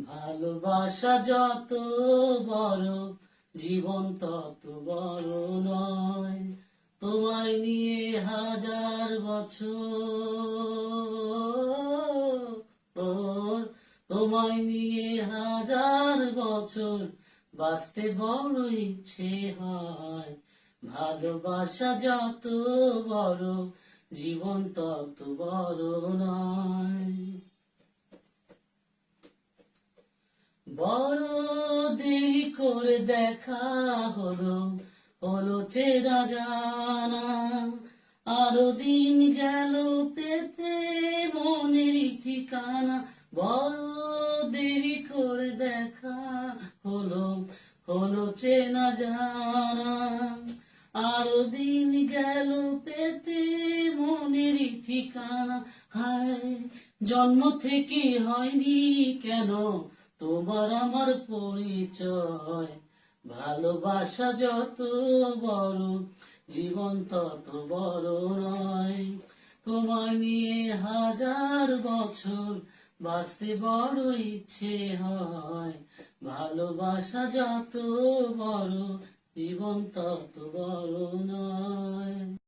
ভালোবাসা যত বড়, জীবন তত বড় নয়। তোমায় নিয়ে হাজার বছর, তোমায় নিয়ে হাজার বছর বাঁচতে বড় ইচ্ছে হয়। ভালোবাসা যত বড়, জীবন তত বড় নয়। বড় দেরি করে দেখা হলো, হলো চেনা জানা। আরো দিন গেল পেতে মনের ঠিকানা। বড় দেরি করে দেখা হলো, হলো চেনা জানা। আরো দিন গেল পেতে মনের ঠিকানা। হায়, জন্ম থেকে হয়নি কেন তোমার আমার পরিচয়। ভালোবাসা যত বড়, জীবন তত বড় নয়। তোমায় নিয়ে হাজার বছর বাঁচতে বড় ইচ্ছে হয়। ভালোবাসা যত বড়, জীবন তত বড় নয়।